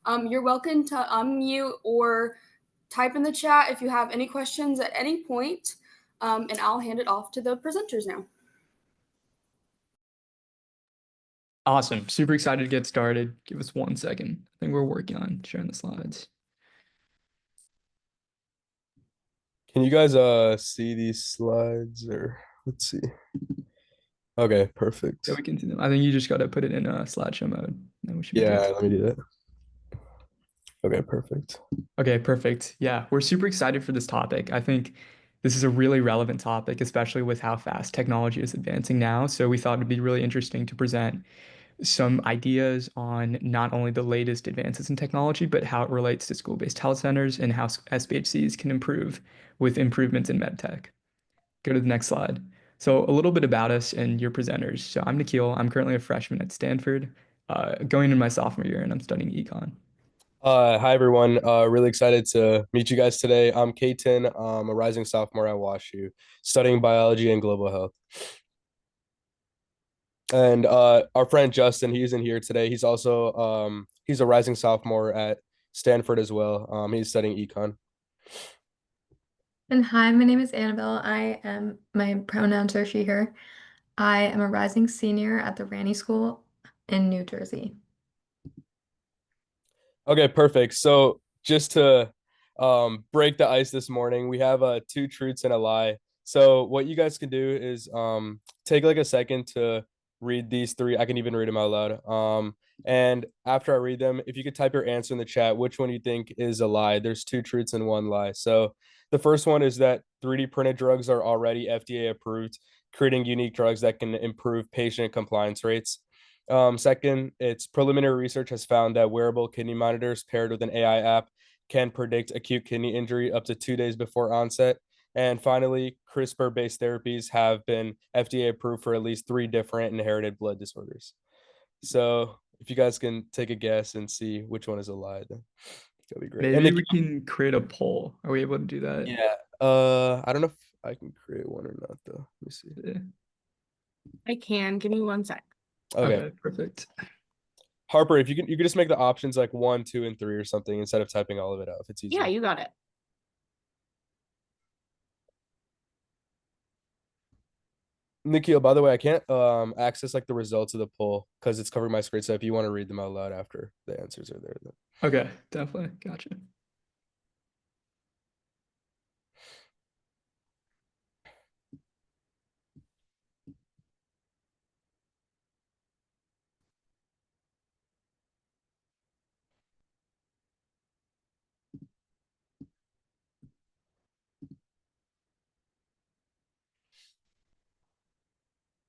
You're welcome to unmute or type in the chat if you have any questions at any point, and I'll hand it off to the presenters now. Awesome. Super excited to get started. Give us 1 second. I think we're working on sharing the slides. Can you guys see these slides, or let's see. Okay, perfect. Yeah, we can see them. I think you just got to put it in slideshow mode. Then we should be Yeah, good. let me do that. Okay, perfect. Okay, perfect. Yeah, we're super excited for this topic. I think this is a really relevant topic, especially with how fast technology is advancing now. So we thought it'd be really interesting to present some ideas on not only the latest advances in technology, but how it relates to school-based health centers and how SBHCs can improve with improvements in medtech. Go to the next slide. So a little bit about us and your presenters. So I'm Nikhil. I'm currently a freshman at Stanford, going into my sophomore year, and I'm studying econ. Hi everyone. Really excited to meet you guys today. I'm Kaiten. I'm a rising sophomore at WashU, studying biology and global health. And our friend Justin, he's in here today. He's also he's a rising sophomore at Stanford as well. He's studying econ. And hi, my name is Annabelle. My pronouns are she, her. I am a rising senior at the Ranney School in New Jersey. Okay, perfect. So just to break the ice this morning, we have two truths and a lie. So what you guys can do is take like a second to read these three. I can even read them out loud. And after I read them, if you could type your answer in the chat, which one you think is a lie. There's two truths and one lie. So the first one is that 3D printed drugs are already FDA approved, creating unique drugs that can improve patient compliance rates. Second, its preliminary research has found that wearable kidney monitors paired with an AI app can predict acute kidney injury up to 2 days before onset. And finally, CRISPR-based therapies have been FDA approved for at least 3 different inherited blood disorders. So if you guys can take a guess and see which one is a lie, then that'd be great. Maybe we can create a poll. Are we able to do that? Yeah. I don't know if I can create one or not though. Let me see. Yeah. I can. Give me 1 sec. Okay, perfect. Harper, if you could just make the options like 1, 2, and 3 or something instead of typing all of it out if it's easy. Yeah, you got it. Nikhil, by the way, I can't access like the results of the poll because it's covering my screen. So if you want to read them out loud after the answers are there, then. Okay, definitely. Gotcha.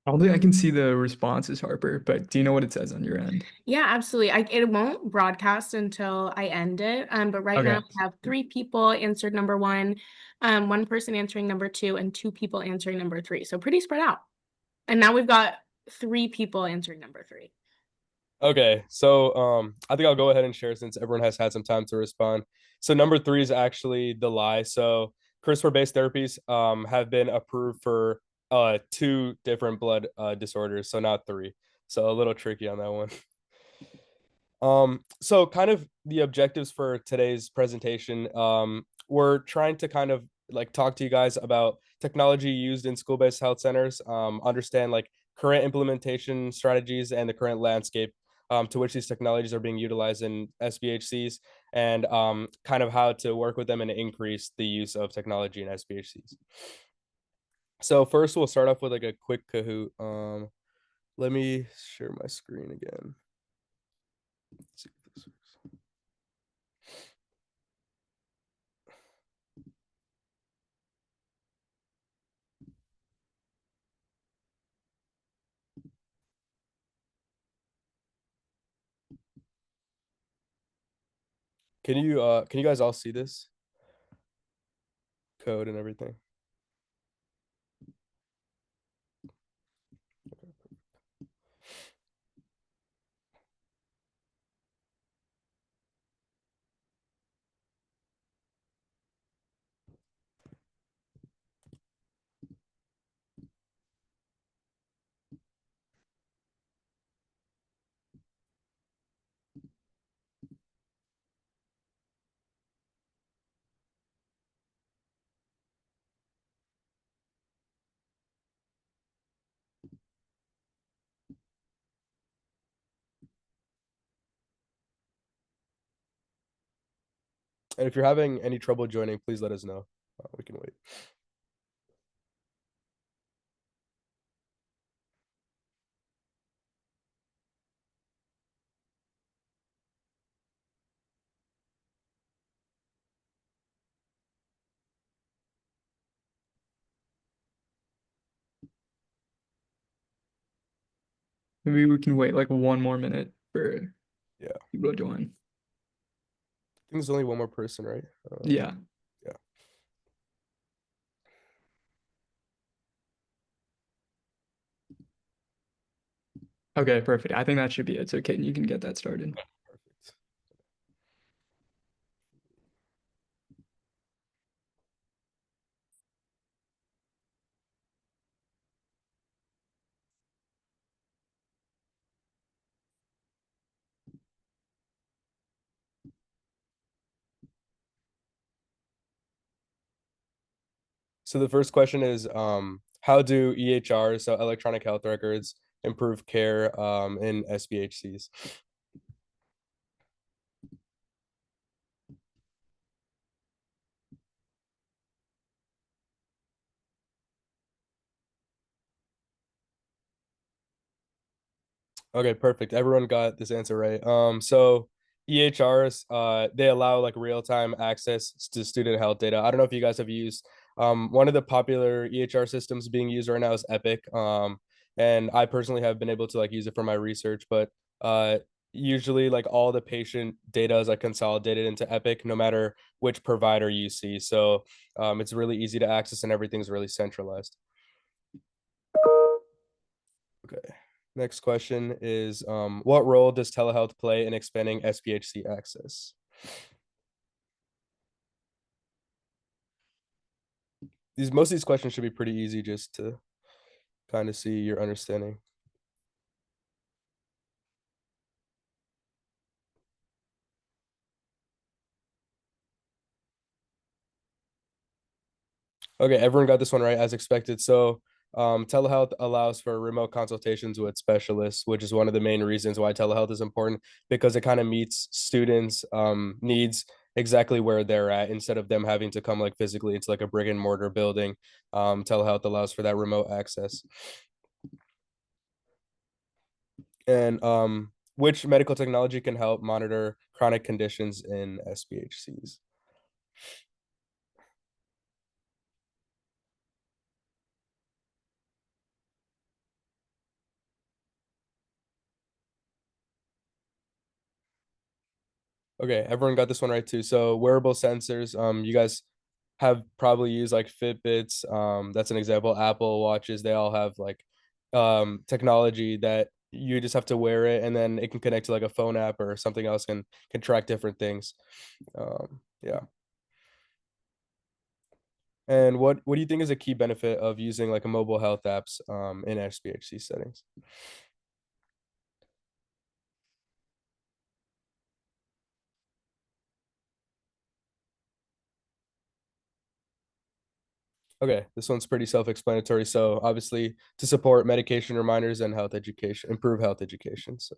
I don't think I can see the responses, Harper, but do you know what it says on your end? Yeah, absolutely. It won't broadcast until I end it. But right now we have 3 people answered number 1, 1 person answering number 2, and 2 people answering number 3. So pretty spread out. And now we've got 3 people answering number 3. Okay, so I think I'll go ahead and share since everyone has had some time to respond. So number 3 is actually the lie. So CRISPR-based therapies have been approved for 2 different blood disorders, so not 3. So a little tricky on that one. So kind of the objectives for today's presentation, we're trying to kind of like talk to you guys about technology used in school-based health centers, understand like current implementation strategies and the current landscape to which these technologies are being utilized in SBHCs, and kind of how to work with them and increase the use of technology in SBHCs. So first we'll start off with like a quick Kahoot. Let me share my screen again. Let's see if this works. Can you guys all see this code and everything? And if you're having any trouble joining, please let us know. We can wait. Maybe we can wait like 1 more minute for Yeah. people to join. I think there's only one more person, right? Yeah. Yeah. Okay, perfect. I think that should be it. So, Kaden, you can get that started. Perfect. So the first question is, how do EHRs, so electronic health records, improve care in SBHCs? Okay, perfect. Everyone got this answer right. So EHRs, they allow like real-time access to student health data. I don't know if you guys have used one of the popular EHR systems being used right now is Epic. And I personally have been able to like use it for my research, but usually like all the patient data is like consolidated into Epic, no matter which provider you see. So it's really easy to access and everything's really centralized. Okay. Next question is, what role does telehealth play in expanding SBHC access? Most of these questions should be pretty easy just to kind of see your understanding. Okay, everyone got this one right as expected. So telehealth allows for remote consultations with specialists, which is one of the main reasons why telehealth is important, because it kind of meets students' needs exactly where they're at instead of them having to come like physically into like a brick and mortar building. Telehealth allows for that remote access. And which medical technology can help monitor chronic conditions in SBHCs? Okay, everyone got this one right too. So wearable sensors, you guys have probably used like Fitbits. That's an example. Apple watches, they all have like technology that you just have to wear it and then it can connect to like a phone app or something else can track different things. Yeah. And what do you think is a key benefit of using like a mobile health apps in SBHC settings? Okay, this one's pretty self-explanatory. So obviously to support medication reminders and health education, improve health education. So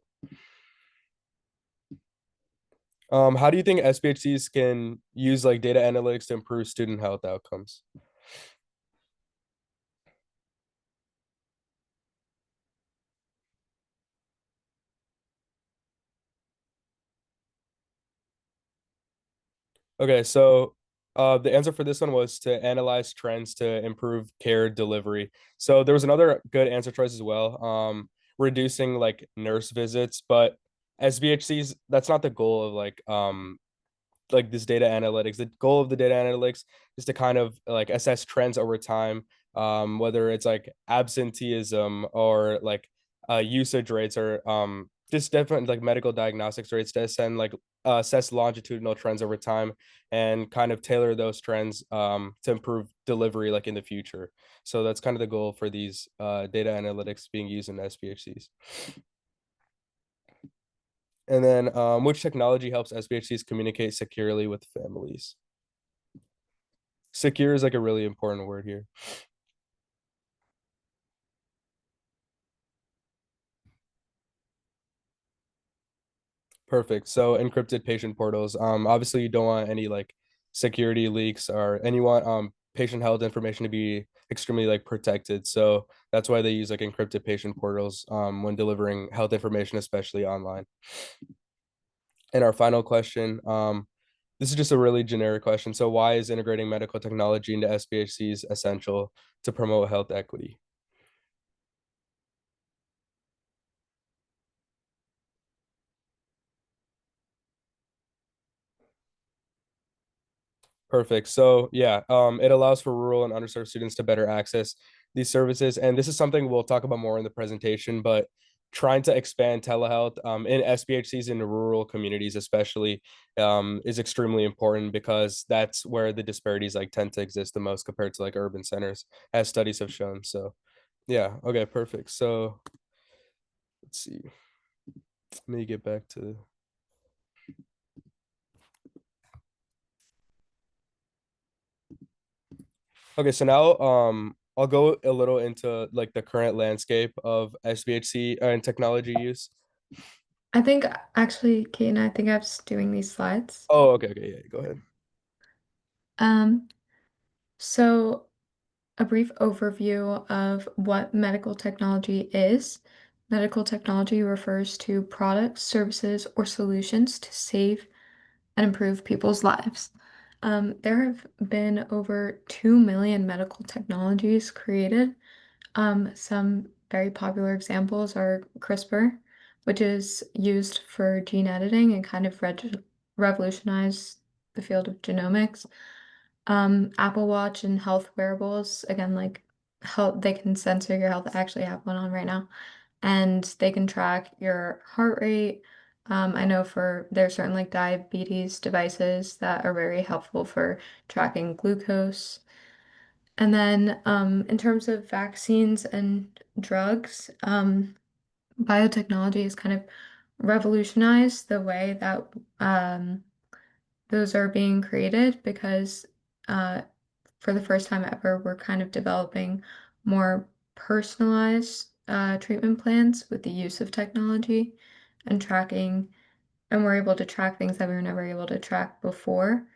how do you think SBHCs can use like data analytics to improve student health outcomes? Okay, so the answer for this one was to analyze trends to improve care delivery. So there was another good answer choice as well, reducing like nurse visits, but SBHCs, that's not the goal of like this data analytics. The goal of the data analytics is to kind of like assess trends over time, whether it's like absenteeism or like usage rates or just different like medical diagnostics rates to send like assess longitudinal trends over time and kind of tailor those trends to improve delivery like in the future. So that's kind of the goal for these data analytics being used in SPHCs. And then which technology helps SBHCs communicate securely with families? Secure is like a really important word here. Perfect. So encrypted patient portals. Obviously you don't want any like security leaks or and you want patient health information to be extremely like protected. So that's why they use like encrypted patient portals when delivering health information, especially online. And our final question, this is just a really generic question. So why is integrating medical technology into SBHCs essential to promote health equity? Perfect. So yeah, it allows for rural and underserved students to better access these services. And this is something we'll talk about more in the presentation, but trying to expand telehealth in SBHCs in rural communities, especially, is extremely important because that's where the disparities like tend to exist the most compared to like urban centers, as studies have shown. So yeah, okay, perfect. So let's see. Let me get back to okay, so now I'll go a little into like the current landscape of SBHC and technology use. I think actually, Kate, I think I was doing these slides. Oh, okay, yeah, go ahead. Um, so a brief overview of what medical technology is. Medical technology refers to products, services, or solutions to save and improve people's lives. There have been over 2 million medical technologies created. Some very popular examples are CRISPR, which is used for gene editing and kind of revolutionized the field of genomics. Apple Watch and health wearables, again, like health, they can sensor your health. I actually have one on right now, and they can track your heart rate. I know there's certain like diabetes devices that are very helpful for tracking glucose. And then in terms of vaccines and drugs, biotechnology has kind of revolutionized the way that those are being created because uh, for the first time ever, we're kind of developing more personalized treatment plans with the use of technology and tracking, and we're able to track things that we were never able to track before,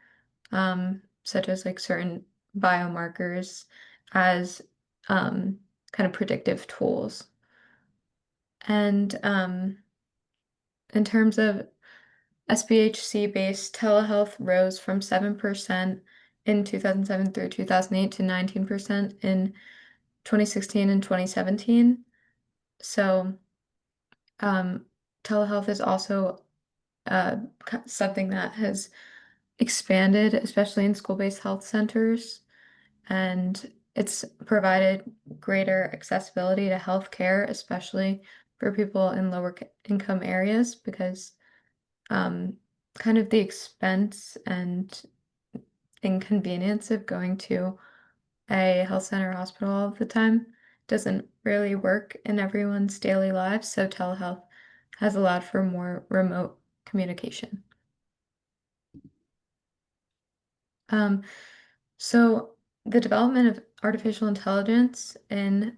such as like certain biomarkers as kind of predictive tools. And in terms of SBHC-based telehealth rose from 7% in 2007 through 2008 to 19% in 2016 and 2017. So, telehealth is also something that has expanded, especially in school-based health centers, and it's provided greater accessibility to healthcare, especially for people in lower income areas, because kind of the expense and inconvenience of going to a health center or hospital all of the time doesn't really work in everyone's daily lives. So telehealth has allowed for more remote communication. So the development of artificial intelligence in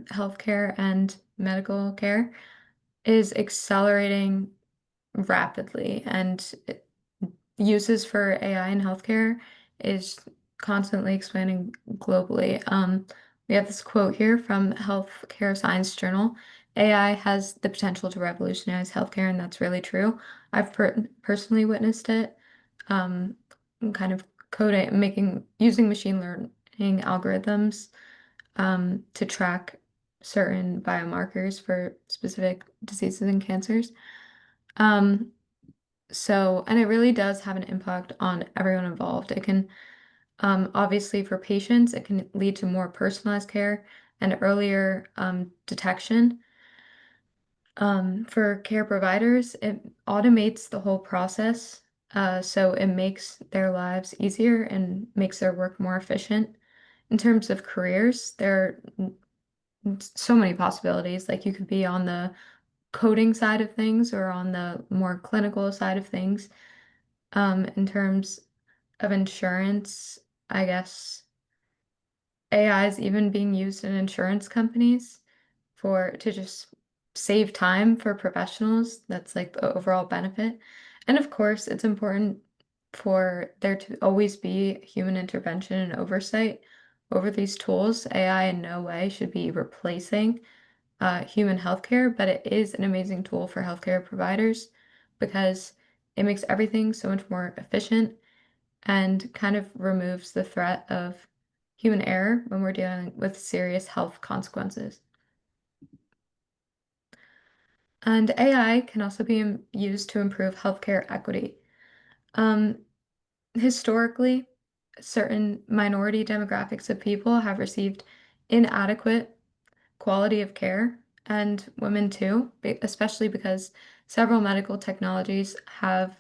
healthcare and medical care is accelerating rapidly, and uses for AI in healthcare is constantly expanding globally. We have this quote here from Healthcare Science Journal. AI has the potential to revolutionize healthcare, and that's really true. I've personally witnessed it, um, kind of using machine learning algorithms to track certain biomarkers for specific diseases and cancers. Um, and it really does have an impact on everyone involved. It can, obviously for patients, it can lead to more personalized care and earlier detection. For care providers, it automates the whole process, so it makes their lives easier and makes their work more efficient. In terms of careers, there are so many possibilities. Like you could be on the coding side of things or on the more clinical side of things. In terms of insurance, I guess AI is even being used in insurance companies to just save time for professionals. That's like the overall benefit. And of course, it's important for there to always be human intervention and oversight over these tools. AI in no way should be replacing human healthcare, but it is an amazing tool for healthcare providers because it makes everything so much more efficient and kind of removes the threat of human error when we're dealing with serious health consequences. And AI can also be used to improve healthcare equity. Um, Historically, certain minority demographics of people have received inadequate quality of care, and women too, especially because several medical technologies have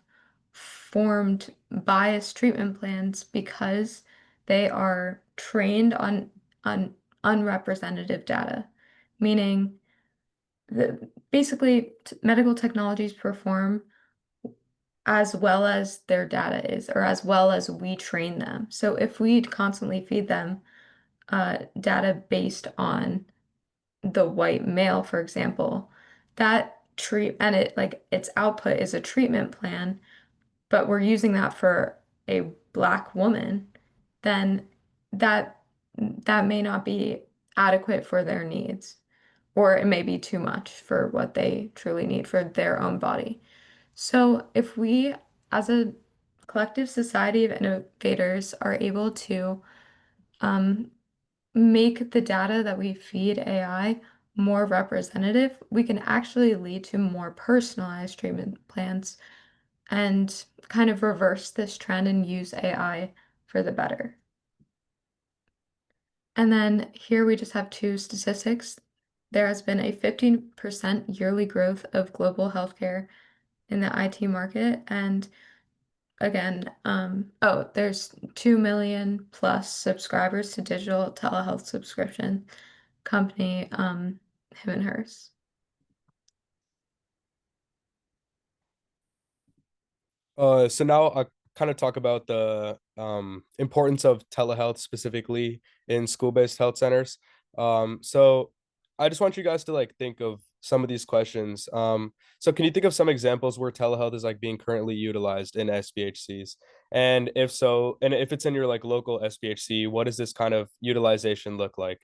formed biased treatment plans because they are trained on unrepresentative data, meaning basically medical technologies perform as well as their data is, or as well as we train them. So if we constantly feed them data based on the white male, for example, that treat and it like its output is a treatment plan, but we're using that for a Black woman, then that that may not be adequate for their needs, or it may be too much for what they truly need for their own body. So if we, as a collective society of innovators, are able to um, make the data that we feed AI more representative, we can actually lead to more personalized treatment plans and kind of reverse this trend and use AI for the better. And then here we just have two statistics. There has been a 15% yearly growth of global healthcare in the IT market. And again, there's 2 million plus subscribers to digital telehealth subscription company, him and hers. So now I kind of talk about the importance of telehealth specifically in school-based health centers. So I just want you guys to like think of some of these questions. So can you think of some examples where telehealth is like being currently utilized in SBHCs? And if so, and if it's in your like local SBHC, what does this kind of utilization look like?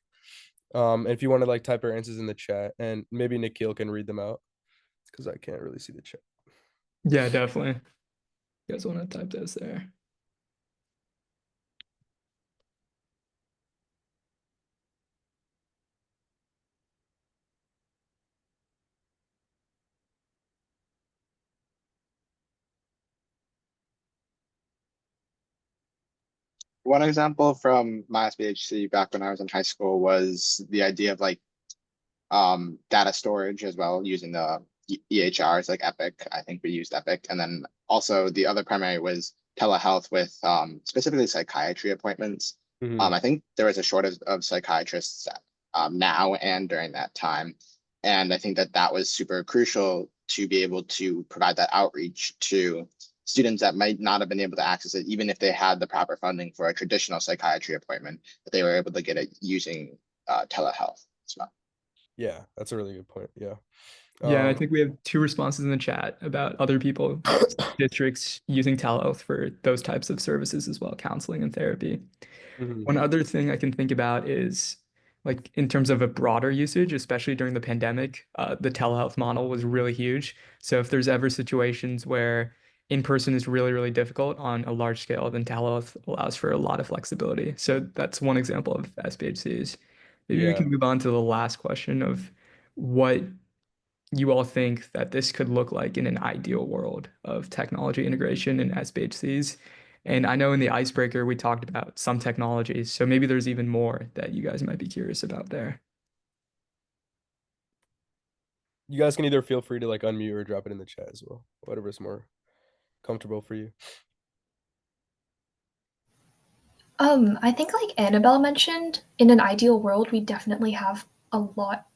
If you want to like type your answers in the chat, and maybe Nikhil can read them out because I can't really see the chat. Yeah, definitely. You guys want to type those there? One example from my SBHC back when I was in high school was the idea of like data storage as well using the EHRs like Epic. I think we used Epic. And then also the other primary was telehealth with specifically psychiatry appointments. Mhm. I think there was a shortage of psychiatrists now and during that time. And I think that that was super crucial to be able to provide that outreach to students that might not have been able to access it, even if they had the proper funding for a traditional psychiatry appointment, that they were able to get it using telehealth as well. Yeah, that's a really good point. Yeah. Yeah, and I think we have two responses in the chat about other people, districts using telehealth for those types of services as well, counseling and therapy. Mhm. One other thing I can think about is like in terms of a broader usage, especially during the pandemic, the telehealth model was really huge. So if there's ever situations where in person is really, really difficult on a large scale, then telehealth allows for a lot of flexibility. So that's one example of SBHCs. Maybe we Yeah. can move on to the last question of what you all think that this could look like in an ideal world of technology integration in SBHCs. And I know in the icebreaker, we talked about some technologies. So maybe there's even more that you guys might be curious about there. You guys can either feel free to like unmute or drop it in the chat as well, whatever's more comfortable for you. I think like Annabelle mentioned, in an ideal world, we definitely have a lot.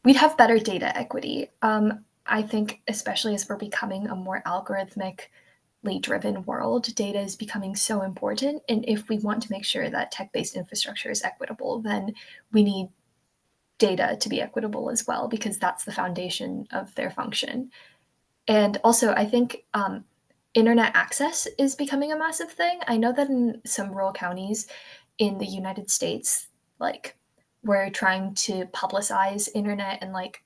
We'd have better data equity. I think especially as we're becoming a more algorithmically driven world, data is becoming so important. And if we want to make sure that tech-based infrastructure is equitable, then we need data to be equitable as well, because that's the foundation of their function. And also, I think internet access is becoming a massive thing. I know that in some rural counties in the United States, like, we're trying to publicize internet, and like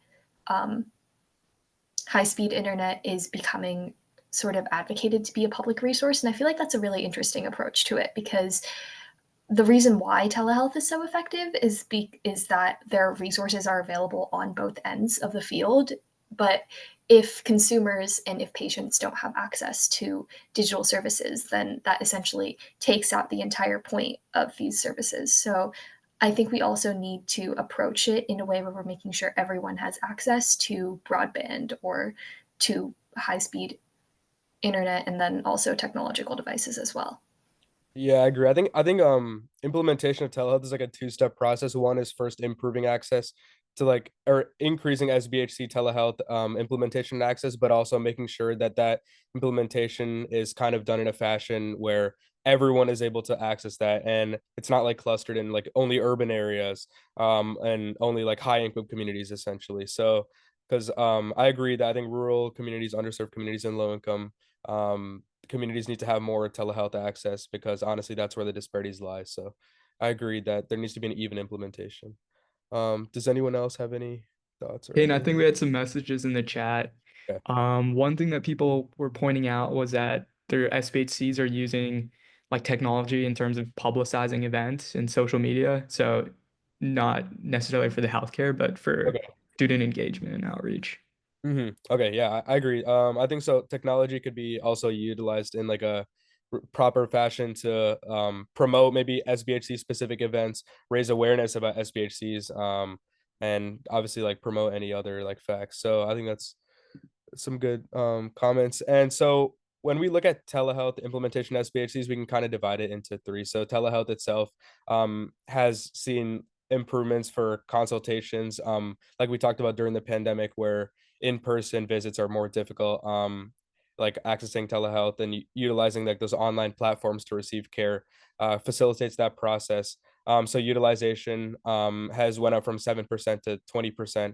high-speed internet is becoming sort of advocated to be a public resource. And I feel like that's a really interesting approach to it, because the reason why telehealth is so effective is that their resources are available on both ends of the field. But if consumers and if patients don't have access to digital services, then that essentially takes out the entire point of these services. So I think we also need to approach it in a way where we're making sure everyone has access to broadband or to high-speed internet, and then also technological devices as well. Yeah, I agree. I think implementation of telehealth is like a two-step process. One is first improving access to like or increasing SBHC telehealth implementation and access, but also making sure that that implementation is kind of done in a fashion where everyone is able to access that, and it's not like clustered in like only urban areas and only like high income communities essentially. So because I agree that I think rural communities, underserved communities, and low income communities need to have more telehealth access, because honestly that's where the disparities lie. So I agree that there needs to be an even implementation. Does anyone else have any thoughts or And I ideas? think we had some messages in the chat. Okay. One thing that people were pointing out was that their SBHCs are using like technology in terms of publicizing events and social media. So not necessarily for the healthcare, but for Okay. student engagement and outreach. Okay, yeah, I agree. I think so. Technology could be also utilized in like a proper fashion to promote maybe SBHC specific events, raise awareness about SBHCs, and obviously like promote any other like facts. So I think that's some good comments. And so when we look at telehealth implementation SBHCs, we can kind of divide it into three. So telehealth itself has seen improvements for consultations, like we talked about during the pandemic, where in-person visits are more difficult. Like accessing telehealth and utilizing like those online platforms to receive care facilitates that process. So utilization has went up from 7% to 20%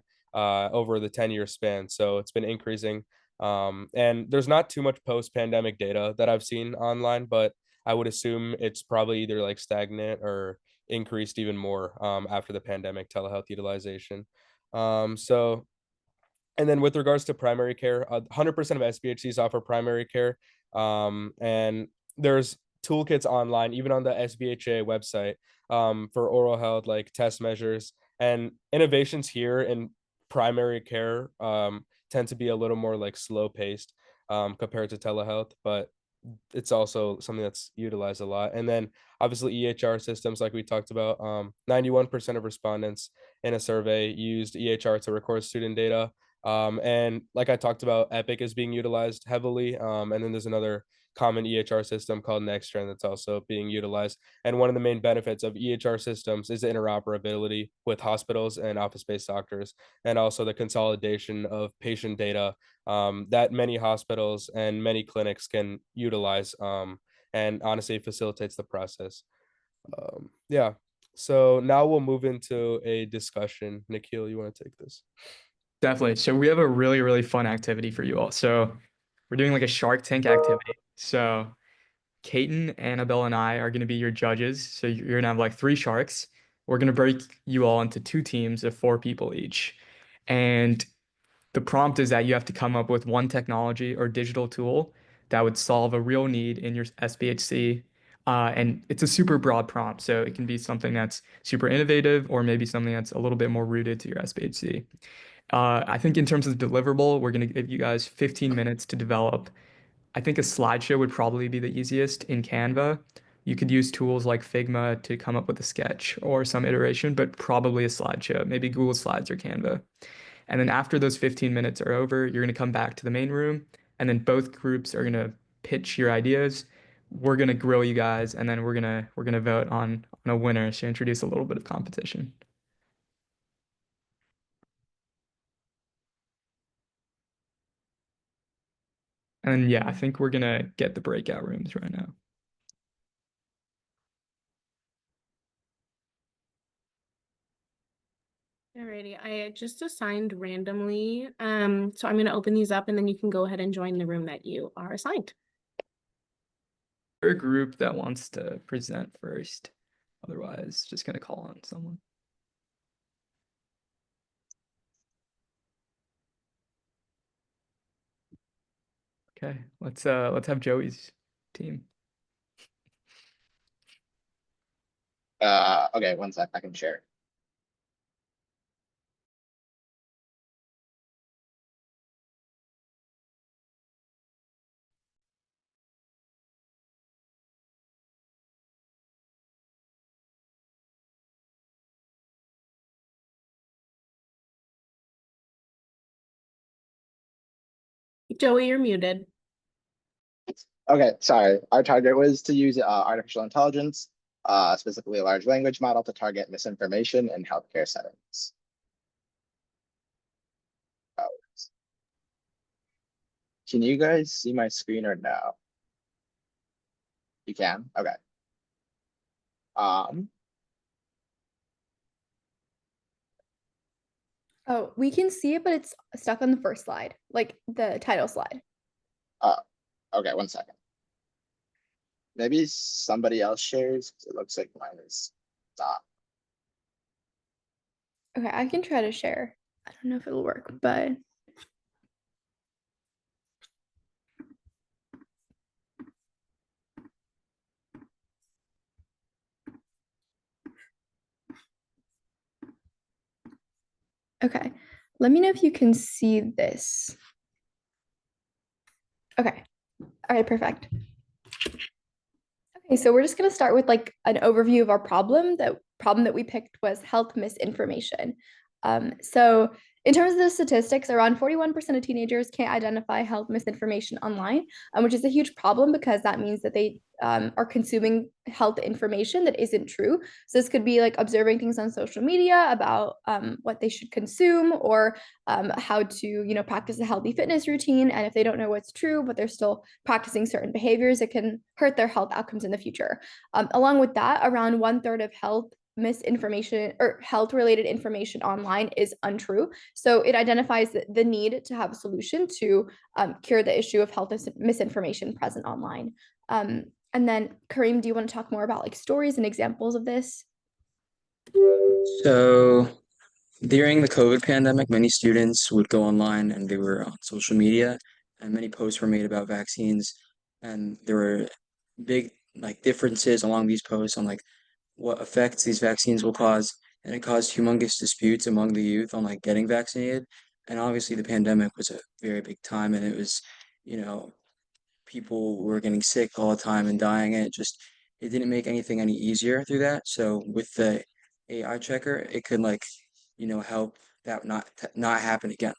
over the 10-year span. So it's been increasing. And there's not too much post-pandemic data that I've seen online, but I would assume it's probably either like stagnant or increased even more after the pandemic telehealth utilization. So and then with regards to primary care, 100% of SBHCs offer primary care. And there's toolkits online, even on the SBHA website, for oral health, like test measures. And innovations here in primary care tend to be a little more like slow paced compared to telehealth, but it's also something that's utilized a lot. And then obviously EHR systems, like we talked about, 91% of respondents in a survey used EHR to record student data. And like I talked about, Epic is being utilized heavily. And then there's another common EHR system called NextGen that's also being utilized. And one of the main benefits of EHR systems is the interoperability with hospitals and office-based doctors, and also the consolidation of patient data that many hospitals and many clinics can utilize, and honestly facilitates the process. Yeah. So now we'll move into a discussion. Nikhil, you want to take this? Definitely. So we have a really, really fun activity for you all. So we're doing like a Shark Tank activity. So Kaiten, Annabelle, and I are going to be your judges. So you're going to have like three sharks. We're going to break you all into two teams of four people each. And the prompt is that you have to come up with one technology or digital tool that would solve a real need in your SBHC. And it's a super broad prompt. So it can be something that's super innovative or maybe something that's a little bit more rooted to your SBHC. I think in terms of deliverable, we're going to give you guys 15 minutes to develop. I think a slideshow would probably be the easiest in Canva. You could use tools like Figma to come up with a sketch or some iteration, but probably a slideshow, maybe Google Slides or Canva. And then after those 15 minutes are over, you're going to come back to the main room, and then both groups are going to pitch your ideas. We're going to grill you guys, and then we're gonna vote on a winner to introduce a little bit of competition. And yeah, I think we're gonna get the breakout rooms right now. All Alrighty, I just assigned randomly. So I'm going to open these up and then you can go ahead and join the room that you are assigned. A group that wants to present first. Otherwise, just going to call on someone. Okay, let's have Joey's team. Okay, one sec, I can share. Joey, you're muted. Okay, sorry. Our target was to use artificial intelligence, specifically a large language model, to target misinformation in healthcare settings. Can you guys see my screen or no? You can? Okay. Oh, we can see it, but it's stuck on the first slide, like the title slide. Okay, one second. Maybe somebody else shares, because it looks like mine is stopped. Okay, I can try to share. I don't know if it'll work, but okay. Let me know if you can see this. Okay. All right, perfect. Okay, so we're just going to start with like an overview of our problem. The problem that we picked was health misinformation. So in terms of the statistics, around 41% of teenagers can't identify health misinformation online, which is a huge problem because that means that they are consuming health information that isn't true. So this could be like observing things on social media about what they should consume, or how to, practice a healthy fitness routine. And if they don't know what's true, but they're still practicing certain behaviors, it can hurt their health outcomes in the future. Along with that, around 1/3 of health misinformation or health related information online is untrue. So it identifies the need to have a solution to cure the issue of health misinformation present online. And then Kareem, do you want to talk more about like stories and examples of this? So during the COVID pandemic, many students would go online and they were on social media, and many posts were made about vaccines, and there were big like differences along these posts on like what effects these vaccines will cause, and it caused humongous disputes among the youth on like getting vaccinated. And obviously the pandemic was a very big time, and it was, you know, people were getting sick all the time and dying, and it didn't make anything any easier through that. So with the AI checker, it could like, help that not happen again.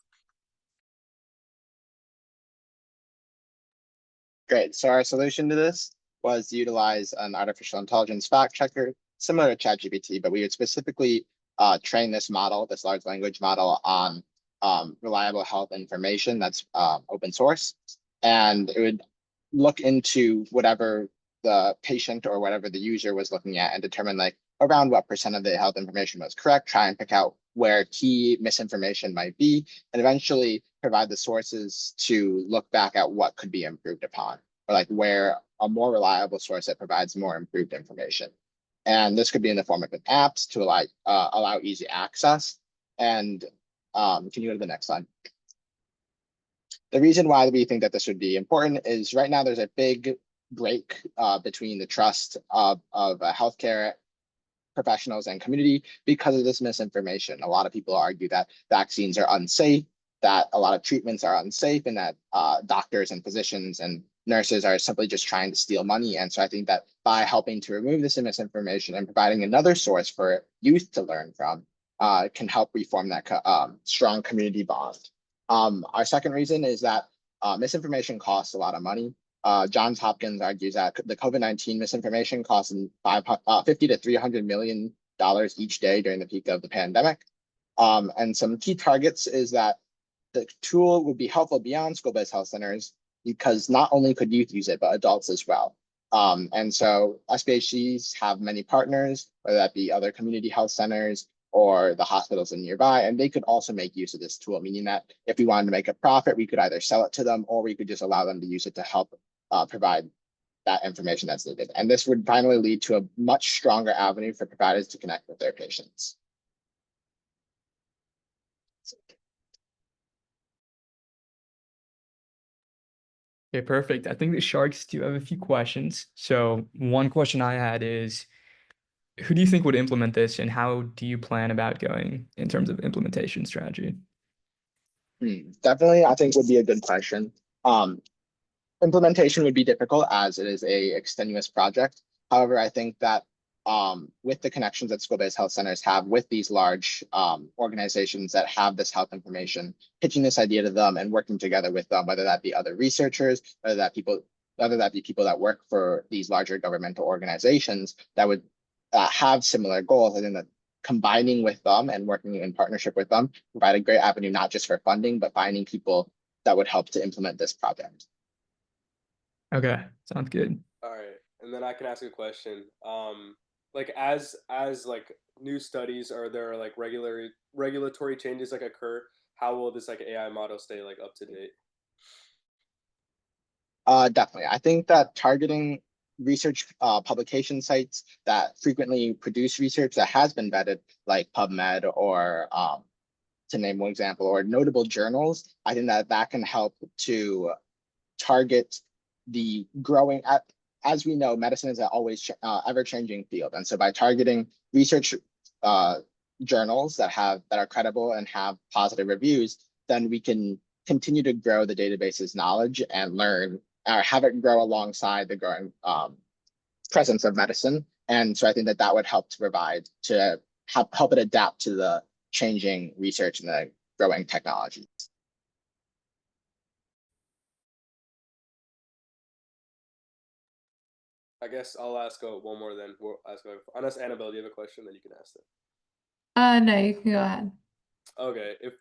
Great. So our solution to this was to utilize an artificial intelligence fact checker similar to ChatGPT, but we would specifically train this model, this large language model, on reliable health information that's open source. And it would look into whatever the patient or whatever the user was looking at and determine like around what percent of the health information was correct, try and pick out where key misinformation might be, and eventually provide the sources to look back at what could be improved upon, or like where a more reliable source that provides more improved information. And this could be in the form of apps to allow easy access. And can you go to the next slide? The reason why we think that this would be important is right now there's a big break between the trust of healthcare professionals and community because of this misinformation. A lot of people argue that vaccines are unsafe, that a lot of treatments are unsafe, and that doctors and physicians and nurses are simply just trying to steal money. And so I think that by helping to remove this misinformation and providing another source for youth to learn from can help reform that strong community bond. Our second reason is that misinformation costs a lot of money. Johns Hopkins argues that the COVID-19 misinformation cost $50 to $300 million each day during the peak of the pandemic. And some key targets is that the tool would be helpful beyond school-based health centers because not only could youth use it, but adults as well. And so SBHCs have many partners, whether that be other community health centers, or the hospitals in nearby, and they could also make use of this tool, meaning that if we wanted to make a profit, we could either sell it to them or we could just allow them to use it to help provide that information that's needed. And this would finally lead to a much stronger avenue for providers to connect with their patients. Okay, perfect. I think the Sharks do have a few questions. So one question I had is, who do you think would implement this, and how do you plan about going in terms of implementation strategy? Definitely, I think would be a good question. Implementation would be difficult as it is a extenuous project. However, I think that with the connections that school-based health centers have with these large organizations that have this health information, pitching this idea to them and working together with them, whether that be other researchers, whether that be people that work for these larger governmental organizations that would have similar goals, I think that combining with them and working in partnership with them provide a great avenue, not just for funding, but finding people that would help to implement this project. Okay, sounds good. All right, and then I can ask a question. Like as like new studies or there are like regulatory changes like occur, how will this like AI model stay like up to date? Definitely. I think that targeting research publication sites that frequently produce research that has been vetted, like PubMed or to name one example, or notable journals, I think that that can help to target the growing, as we know, medicine is an always ever-changing field. And so by targeting research journals that are credible and have positive reviews, then we can continue to grow the database's knowledge and learn or have it grow alongside the growing presence of medicine. And so I think that that would help to provide to help it adapt to the changing research and the growing technology. I guess I'll ask one more then. We'll ask unless Annabelle, do you have a question? Then you can ask it. No, you can go ahead. Okay, if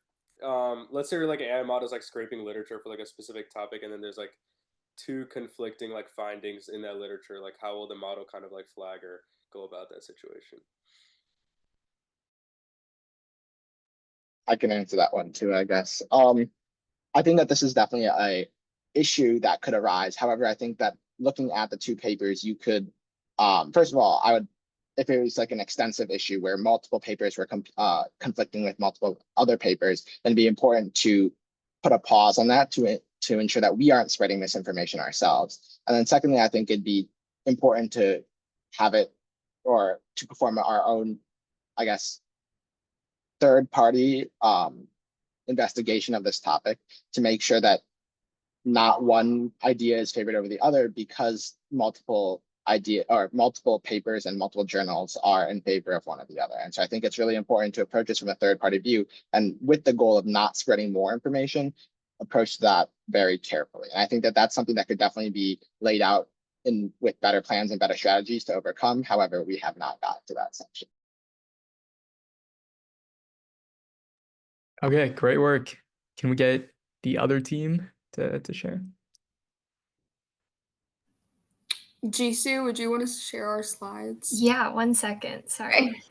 let's say like AI model is like scraping literature for like a specific topic, and then there's like two conflicting like findings in that literature, like how will the model kind of like flag or go about that situation? I can answer that one too, I guess. I think that this is definitely a issue that could arise. However, I think that looking at the two papers, you could, first of all, if it was like an extensive issue where multiple papers were conflicting with multiple other papers, then it'd be important to put a pause on that to ensure that we aren't spreading misinformation ourselves. And then secondly, I think it'd be important to have it or to perform our own, I guess, third-party investigation of this topic to make sure that not one idea is favored over the other because multiple papers and multiple journals are in favor of one or the other. And so I think it's really important to approach this from a third-party view and with the goal of not spreading more information, approach that very carefully. And I think that that's something that could definitely be laid out with better plans and better strategies to overcome. However, we have not got to that section. Okay, great work. Can we get the other team to share? Jisoo, would you want us to share our slides? Yeah, 1 second. Sorry.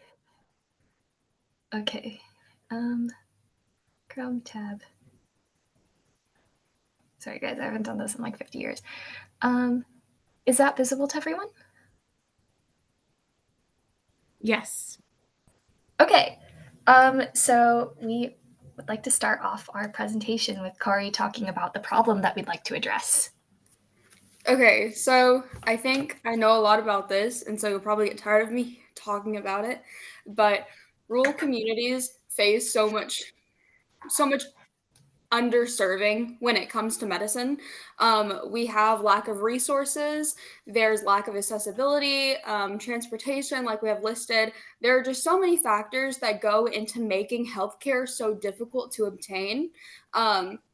Okay. Chrome tab. Sorry, guys. I haven't done this in like 50 years. Is that visible to everyone? Yes. Okay. So we would like to start off our presentation with Kari talking about the problem that we'd like to address. Okay, so I think I know a lot about this, and so you'll probably get tired of me talking about it, but rural communities face so much underserving when it comes to medicine. We have lack of resources, there's lack of accessibility, transportation, like we have listed. There are just so many factors that go into making healthcare so difficult to obtain.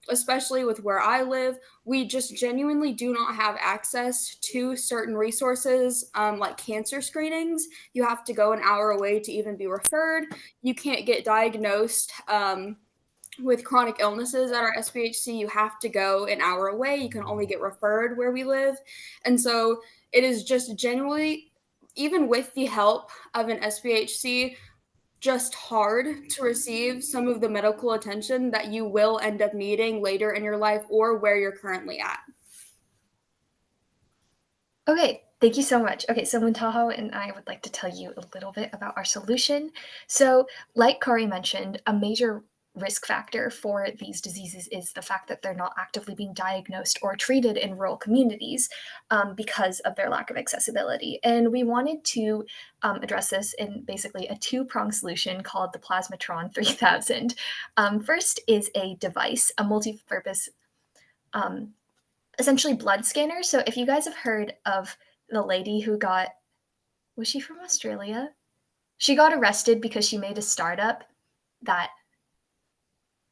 Especially with where I live, we just genuinely do not have access to certain resources like cancer screenings. You have to go an hour away to even be referred. You can't get diagnosed with chronic illnesses at our SBHC. You have to go an hour away. You can only get referred where we live. And so it is just genuinely, even with the help of an SBHC, just hard to receive some of the medical attention that you will end up needing later in your life or where you're currently at. Okay, thank you so much. Okay, so Muntaha and I would like to tell you a little bit about our solution. So, like Kari mentioned, a major risk factor for these diseases is the fact that they're not actively being diagnosed or treated in rural communities because of their lack of accessibility. And we wanted to address this in basically a two-pronged solution called the Plasmatron 3000. First is a device, a multi-purpose essentially blood scanner. So if you guys have heard of the lady who was she from Australia? She got arrested because she made a startup that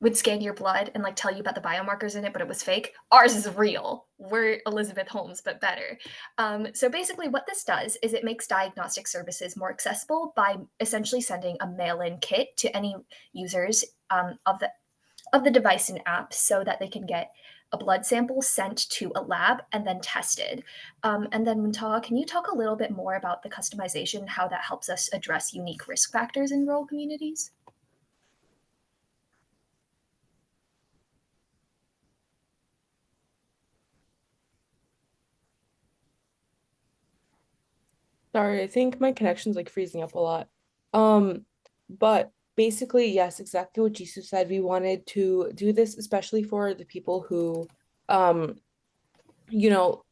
would scan your blood and like tell you about the biomarkers in it, but it was fake. Ours is real. We're Elizabeth Holmes, but better. So basically, what this does is it makes diagnostic services more accessible by essentially sending a mail-in kit to any users of the device and app so that they can get a blood sample sent to a lab and then tested. And then Muntaha, can you talk a little bit more about the customization, how that helps us address unique risk factors in rural communities? Sorry, I think my connection's like freezing up a lot. But basically, yes, exactly what Jisoo said. We wanted to do this especially for the people who, um,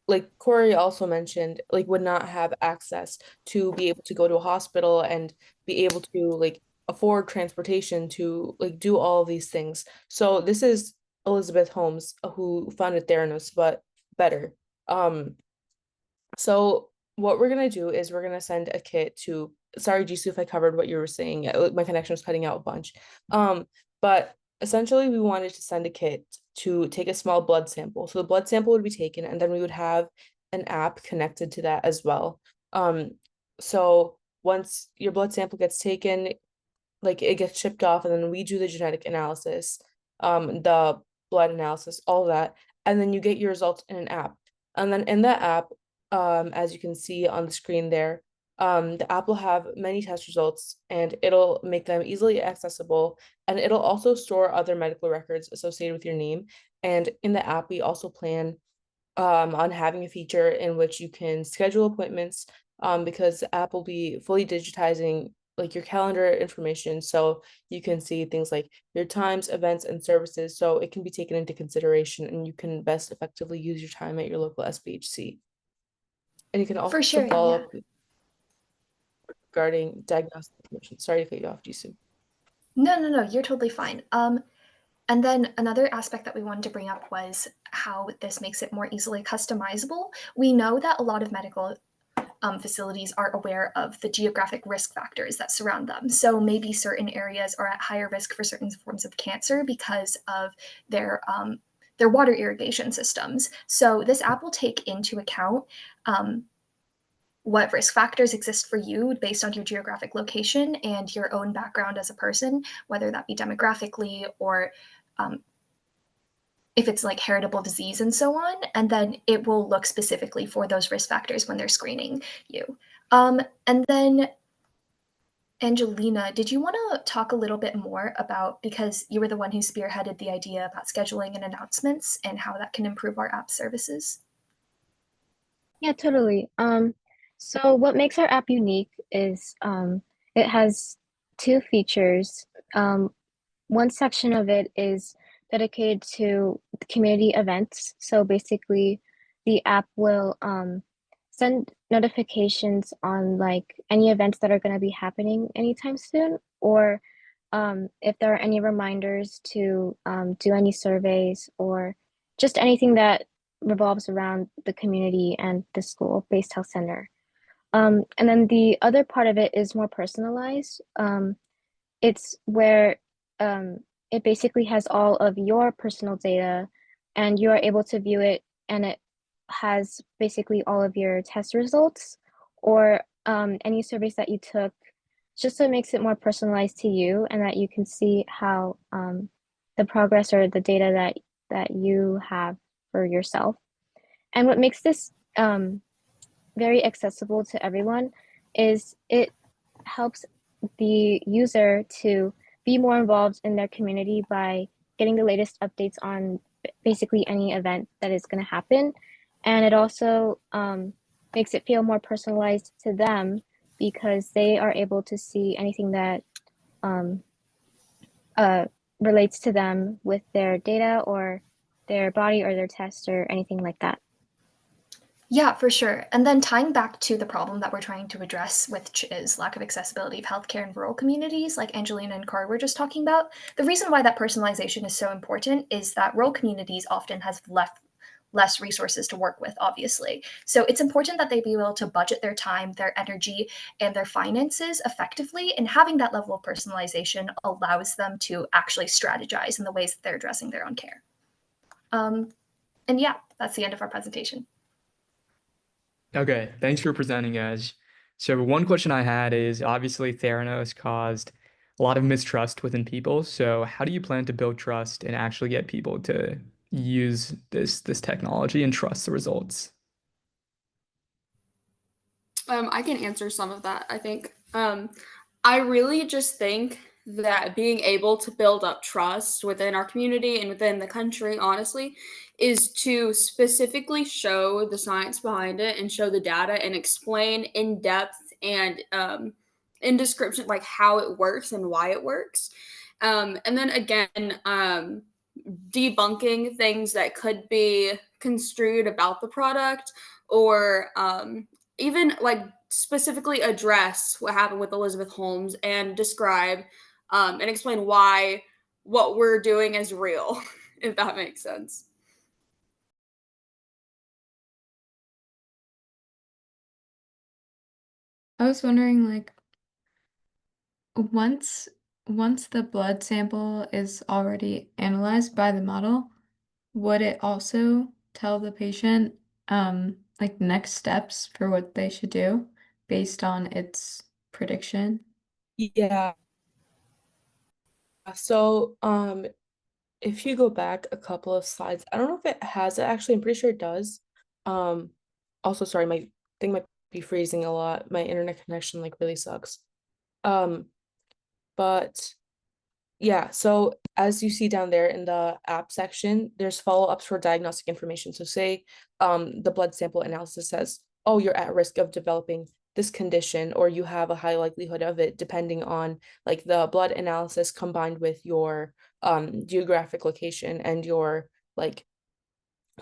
like Corey also mentioned, like would not have access to be able to go to a hospital and be able to like afford transportation to like do all of these things. So this is Elizabeth Holmes who founded Theranos, but better. So what we're gonna do is we're gonna send a kit to, sorry, Jisoo, if I covered what you were saying. My connection was cutting out a bunch. But essentially we wanted to send a kit to take a small blood sample. So the blood sample would be taken and then we would have an app connected to that as well. So once your blood sample gets taken, like it gets shipped off and then we do the genetic analysis, the blood analysis, all of that, and then you get your results in an app. And then in that app, as you can see on the screen there, the app will have many test results and it'll make them easily accessible, and it'll also store other medical records associated with your name. And in the app, we also plan on having a feature in which you can schedule appointments, because the app will be fully digitizing like your calendar information, so you can see things like your times, events, and services, so it can be taken into consideration and you can best effectively use your time at your local SBHC. And you can also For sure, follow yeah. up regarding diagnostic information. Sorry to cut you off, Jisoo. No, you're totally fine. And then another aspect that we wanted to bring up was how this makes it more easily customizable. We know that a lot of medical facilities are aware of the geographic risk factors that surround them. So maybe certain areas are at higher risk for certain forms of cancer because of their water irrigation systems. So this app will take into account what risk factors exist for you based on your geographic location and your own background as a person, whether that be demographically or if it's like heritable disease and so on. And then it will look specifically for those risk factors when they're screening you. And then Angelina, did you want to talk a little bit more about, because you were the one who spearheaded the idea about scheduling and announcements and how that can improve our app services? Yeah, totally. So what makes our app unique is it has two features. One section of it is dedicated to community events. So basically, the app will send notifications on like any events that are going to be happening anytime soon, or if there are any reminders to do any surveys or just anything that revolves around the community and the school-based health center. And then the other part of it is more personalized. It's where it basically has all of your personal data and you are able to view it, and it has basically all of your test results or any surveys that you took, just so it makes it more personalized to you and that you can see how the progress or the data that you have for yourself. And what makes this very accessible to everyone is it helps the user to be more involved in their community by getting the latest updates on basically any event that is going to happen. And it also makes it feel more personalized to them because they are able to see anything that relates to them with their data or their body or their test or anything like that. Yeah, for sure. And then tying back to the problem that we're trying to address, which is lack of accessibility of healthcare in rural communities, like Angelina and Car were just talking about, the reason why that personalization is so important is that rural communities often has less resources to work with, obviously. So it's important that they be able to budget their time, their energy, and their finances effectively. And having that level of personalization allows them to actually strategize in the ways that they're addressing their own care. And yeah, that's the end of our presentation. Okay, thanks for presenting, guys. So one question I had is obviously Theranos caused a lot of mistrust within people. So how do you plan to build trust and actually get people to use this technology and trust the results? I can answer some of that, I think. I really just think that being able to build up trust within our community and within the country, honestly, is to specifically show the science behind it and show the data and explain in depth and in description like how it works and why it works. And then again, debunking things that could be construed about the product or even like specifically address what happened with Elizabeth Holmes and describe and explain why what we're doing is real, if that makes sense. I was wondering, like, once once the blood sample is already analyzed by the model, would it also tell the patient like next steps for what they should do based on its prediction? Yeah. So, if you go back a couple of slides, I don't know if it has it actually, I'm pretty sure it does. Um, Also, sorry, my thing might be freezing a lot. My internet connection like really sucks. Um, but yeah, so as you see down there in the app section, there's follow-ups for diagnostic information. So say the blood sample analysis says, oh, you're at risk of developing this condition, or you have a high likelihood of it, depending on like the blood analysis combined with your geographic location and your like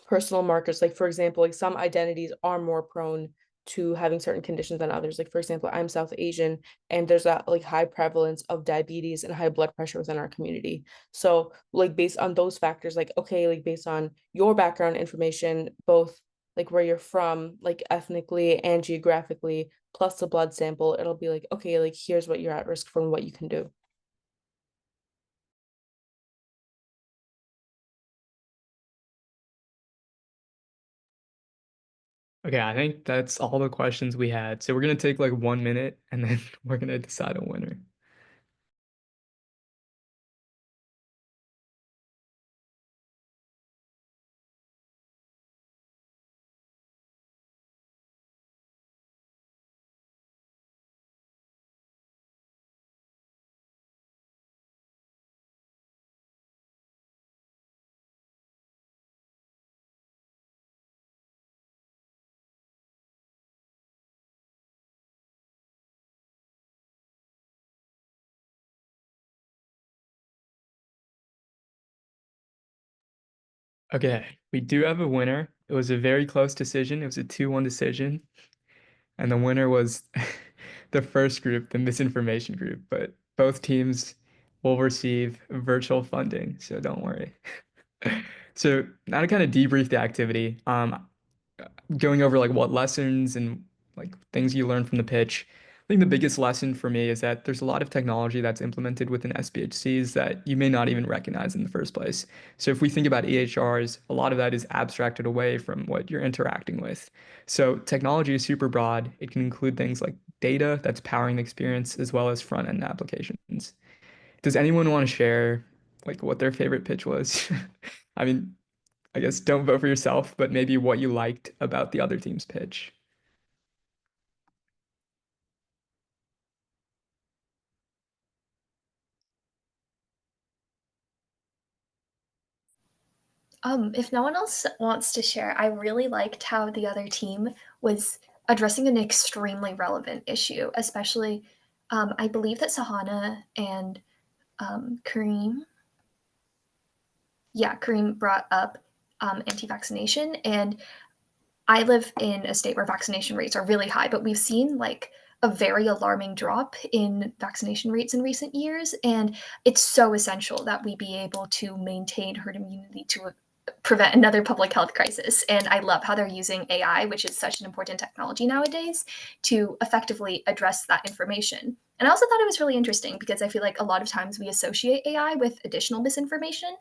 personal markers. Like for example, like some identities are more prone to having certain conditions than others. Like for example, I'm South Asian and there's a like high prevalence of diabetes and high blood pressure within our community. So like based on those factors, like okay, like based on your background information, both like where you're from, like ethnically and geographically, plus the blood sample, it'll be like, okay, like here's what you're at risk for and what you can do. Okay, I think that's all the questions we had. So we're gonna take like 1 minute and then we're gonna decide a winner. Okay, we do have a winner. It was a very close decision. It was a 2-1 decision. And the winner was the first group, the misinformation group. But both teams will receive virtual funding, so don't worry. So now to kind of debrief the activity, going over like what lessons and like things you learned from the pitch. I think the biggest lesson for me is that there's a lot of technology that's implemented within SBHCs that you may not even recognize in the first place. So if we think about EHRs, a lot of that is abstracted away from what you're interacting with. So technology is super broad. It can include things like data that's powering the experience as well as front-end applications. Does anyone want to share like what their favorite pitch was? I mean, I guess don't vote for yourself, but maybe what you liked about the other team's pitch. If no one else wants to share, I really liked how the other team was addressing an extremely relevant issue, especially I believe that Sahana and Kareem, Kareem brought up anti-vaccination, and I live in a state where vaccination rates are really high, but we've seen like a very alarming drop in vaccination rates in recent years. And it's so essential that we be able to maintain herd immunity to prevent another public health crisis. And I love how they're using AI, which is such an important technology nowadays, to effectively address that information. And I also thought it was really interesting because I feel like a lot of times we associate AI with additional misinformation,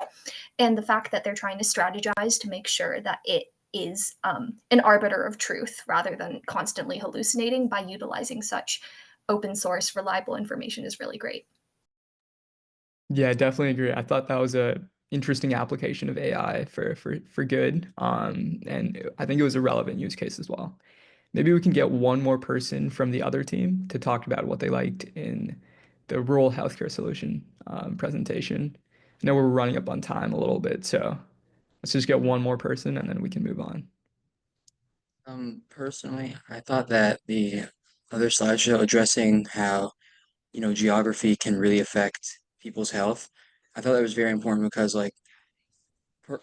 and the fact that they're trying to strategize to make sure that it is an arbiter of truth rather than constantly hallucinating by utilizing such open source reliable information is really great. Yeah, I definitely agree. I thought that was a interesting application of AI for good. And I think it was a relevant use case as well. Maybe we can get one more person from the other team to talk about what they liked in the rural healthcare solution presentation. I know we're running up on time a little bit, so let's just get one more person and then we can move on. Personally, I thought that the other slideshow addressing how, geography can really affect people's health. I thought that was very important because like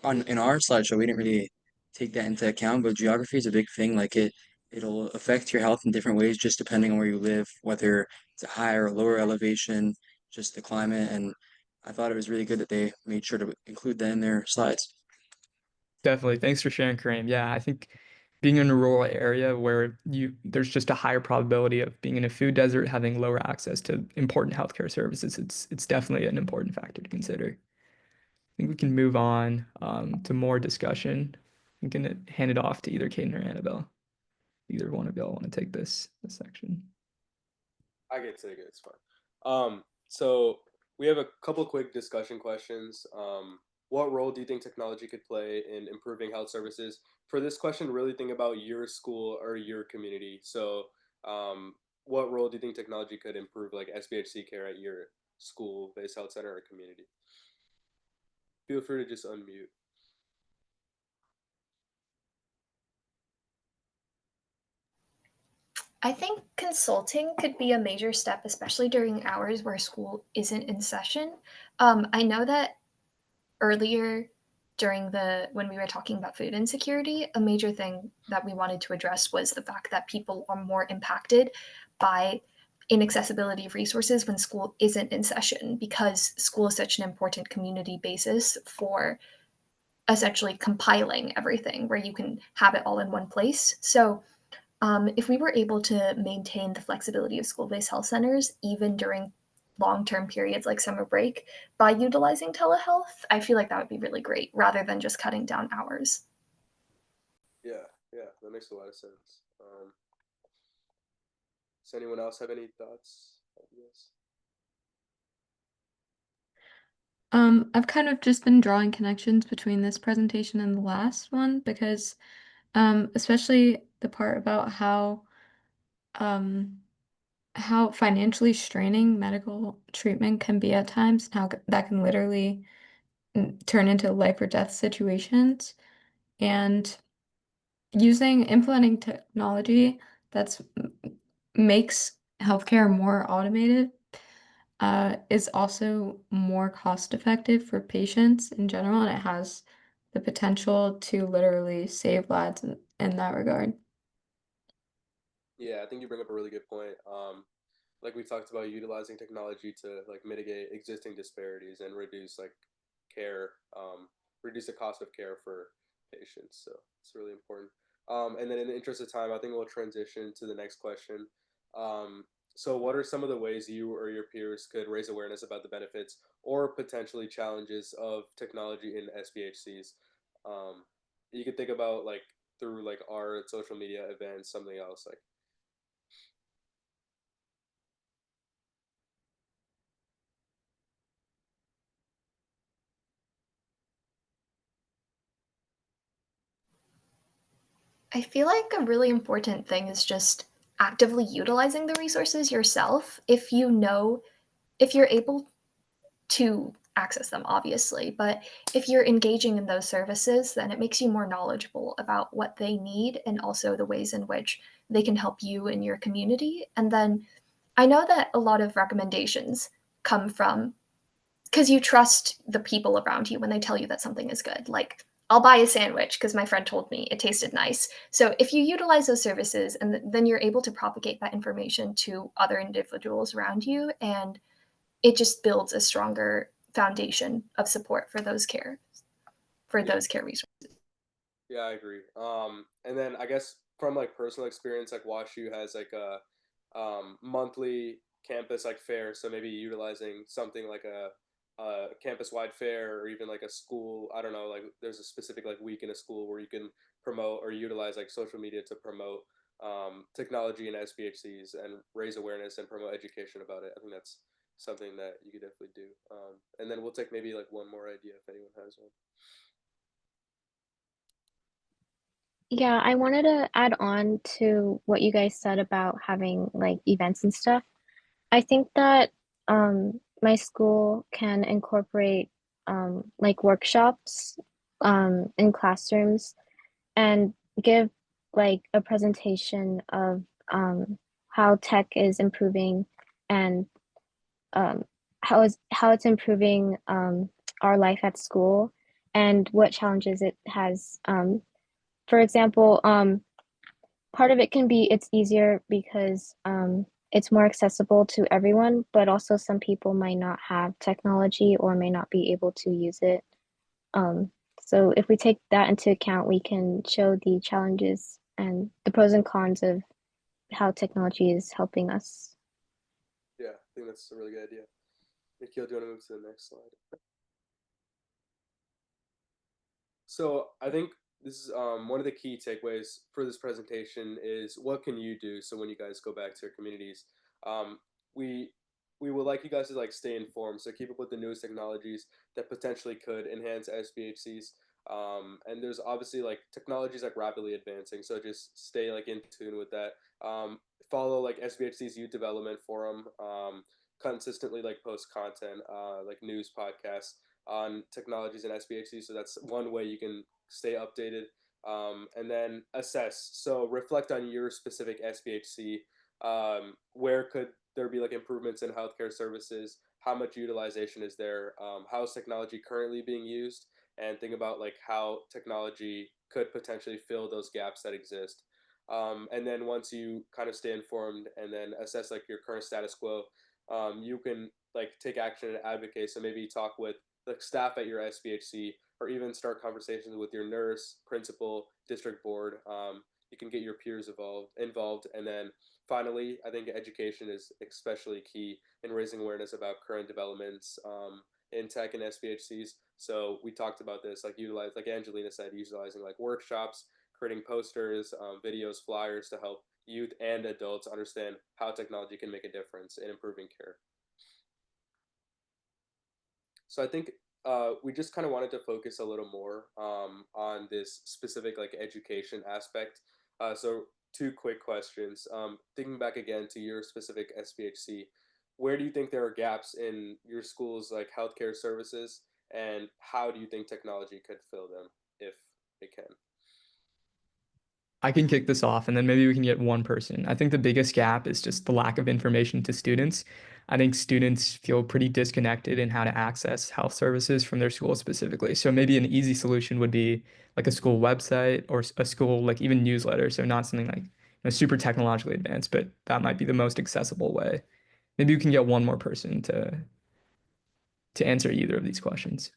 in our slideshow, we didn't really take that into account, but geography is a big thing. Like it'll affect your health in different ways just depending on where you live, whether it's a higher or lower elevation, just the climate. And I thought it was really good that they made sure to include that in their slides. Definitely. Thanks for sharing, Kareem. Yeah, I think being in a rural area where there's just a higher probability of being in a food desert, having lower access to important healthcare services, it's definitely an important factor to consider. I think we can move on to more discussion. I'm gonna hand it off to either Caden or Annabelle. Either one of y'all want to take this section. I get to take it. It's fine. So we have a couple quick discussion questions. What role do you think technology could play in improving health services? For this question, really think about your school or your community. So, what role do you think technology could improve, like SBHC care at your school-based health center or community? Feel free to just unmute. I think consulting could be a major step, especially during hours where school isn't in session. I know that earlier when we were talking about food insecurity, a major thing that we wanted to address was the fact that people are more impacted by inaccessibility of resources when school isn't in session, because school is such an important community basis for essentially compiling everything where you can have it all in one place. So if we were able to maintain the flexibility of school-based health centers, even during long-term periods like summer break, by utilizing telehealth, I feel like that would be really great rather than just cutting down hours. Yeah, that makes a lot of sense. Does anyone else have any thoughts? Ideas? I've kind of just been drawing connections between this presentation and the last one because especially the part about how financially straining medical treatment can be at times and how that can literally turn into life or death situations. And implementing technology that's makes healthcare more automated is also more cost effective for patients in general, and it has the potential to literally save lives in that regard. Yeah, I think you bring up a really good point. Like we talked about utilizing technology to like mitigate existing disparities and reduce like care, reduce the cost of care for patients. So it's really important. And then in the interest of time, I think we'll transition to the next question. So what are some of the ways you or your peers could raise awareness about the benefits or potentially challenges of technology in SBHCs? You could think about like through like our social media events, something else like. I feel like a really important thing is just actively utilizing the resources yourself. If you're able to access them, obviously. But if you're engaging in those services, then it makes you more knowledgeable about what they need and also the ways in which they can help you in your community. And then I know that a lot of recommendations come from because you trust the people around you when they tell you that something is good. Like, I'll buy a sandwich because my friend told me it tasted nice. So if you utilize those services, and then you're able to propagate that information to other individuals around you, and it just builds a stronger foundation of support for those care resources. Yeah, I agree. And then I guess from like personal experience, like WashU has like a monthly campus like fair, so maybe utilizing something like a campus-wide fair or even like a school. I don't know, like there's a specific like week in a school where you can promote or utilize like social media to promote technology and SBHCs and raise awareness and promote education about it. I think that's something that you could definitely do. And then we'll take maybe like one more idea if anyone has one. Yeah, I wanted to add on to what you guys said about having like events and stuff. I think that my school can incorporate like workshops in classrooms and give like a presentation of how tech is improving and um, how it's improving our life at school and what challenges it has. For example, part of it can be it's easier because it's more accessible to everyone, but also some people might not have technology or may not be able to use it. Um, so if we take that into account, we can show the challenges and the pros and cons of how technology is helping us. Yeah, I think that's a really good idea. Nikhil, do you want to move to the next slide? So I think this is one of the key takeaways for this presentation is what can you do so when you guys go back to your communities, um, we we would like you guys to like stay informed, so keep up with the newest technologies that potentially could enhance SBHCs. And there's obviously like technologies like rapidly advancing, so just stay like in tune with that. Follow like SBHC's youth development forum. Consistently like post content, like news podcasts on technologies and SBHC. So that's one way you can stay updated. And then assess. So reflect on your specific SBHC. Where could there be like improvements in healthcare services? How much utilization is there? How is technology currently being used? And think about like how technology could potentially fill those gaps that exist. And then once you kind of stay informed and then assess like your current status quo, you can like take action and advocate. So maybe talk with the staff at your SBHC, or even start conversations with your nurse, principal, district board. You can get your peers involved, and then finally, I think education is especially key in raising awareness about current developments in tech and SBHCs. So we talked about this, like utilize, like Angelina said, utilizing like workshops, creating posters, videos, flyers to help youth and adults understand how technology can make a difference in improving care. So I think we just kind of wanted to focus a little more on this specific like education aspect. So two quick questions. Thinking back again to your specific SBHC, where do you think there are gaps in your school's like healthcare services, and how do you think technology could fill them if it can? I can kick this off and then maybe we can get one person. I think the biggest gap is just the lack of information to students. I think students feel pretty disconnected in how to access health services from their school specifically. So maybe an easy solution would be like a school website or a school like even newsletter. So not something like super technologically advanced, but that might be the most accessible way. Maybe you can get one more person to answer either of these questions.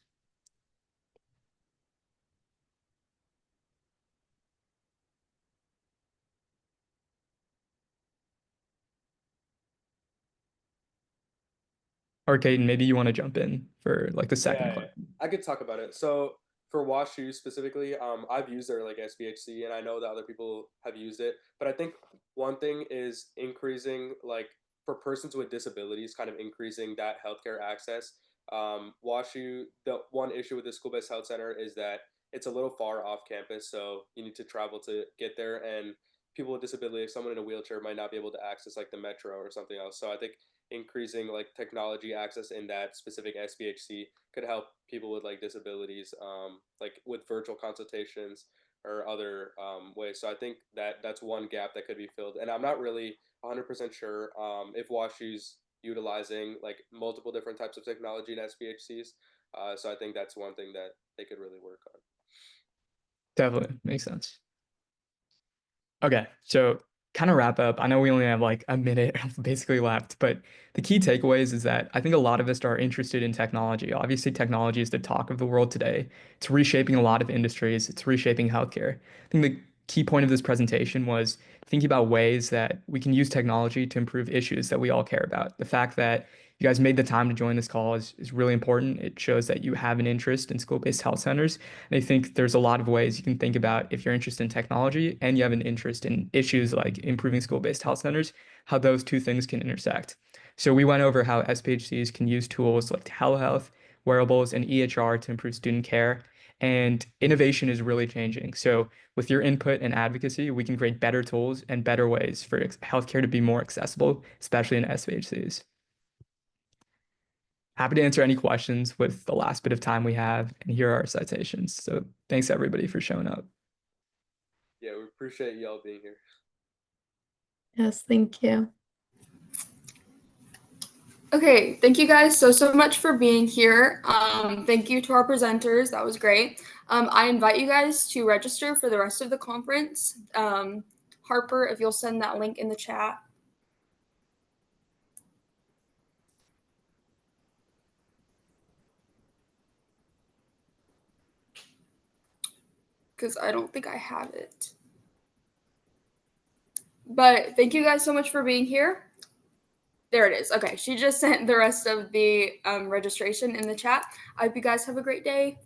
Or Caden, maybe you want to jump in for like the second question. I could talk about it. So for WashU specifically, I've used their like SBHC, and I know that other people have used it. But I think one thing is increasing like for persons with disabilities, kind of increasing that healthcare access. WashU, the one issue with the school-based health center is that it's a little far off campus, so you need to travel to get there, and people with disability, like someone in a wheelchair might not be able to access like the metro or something else. So I think increasing like technology access in that specific SBHC could help people with like disabilities, like with virtual consultations or other ways. So I think that that's one gap that could be filled. And I'm not really 100% sure if WashU's utilizing like multiple different types of technology in SBHCs. So I think that's one thing that they could really work on. Definitely makes sense. Okay, so kind of wrap up. I know we only have like a minute basically left, but the key takeaways is that I think a lot of us are interested in technology. Obviously, technology is the talk of the world today. It's reshaping a lot of industries. It's reshaping healthcare. I think the key point of this presentation was thinking about ways that we can use technology to improve issues that we all care about. The fact that you guys made the time to join this call is really important. It shows that you have an interest in school-based health centers. And I think there's a lot of ways you can think about if you're interested in technology and you have an interest in issues like improving school-based health centers, how those two things can intersect. So we went over how SPHCs can use tools like telehealth, wearables, and EHR to improve student care. And innovation is really changing. So with your input and advocacy, we can create better tools and better ways for healthcare to be more accessible, especially in SPHCs. Happy to answer any questions with the last bit of time we have, and here are our citations. So thanks everybody for showing up. Yeah, we appreciate y'all being here. Yes, thank you. Okay, thank you guys so much for being here. Thank you to our presenters. That was great. I invite you guys to register for the rest of the conference. Harper, if you'll send that link in the chat. Because I don't think I have it. But thank you guys so much for being here. There it is. Okay, she just sent the rest of the registration in the chat. I hope you guys have a great day.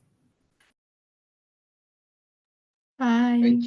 Bye. Thank you.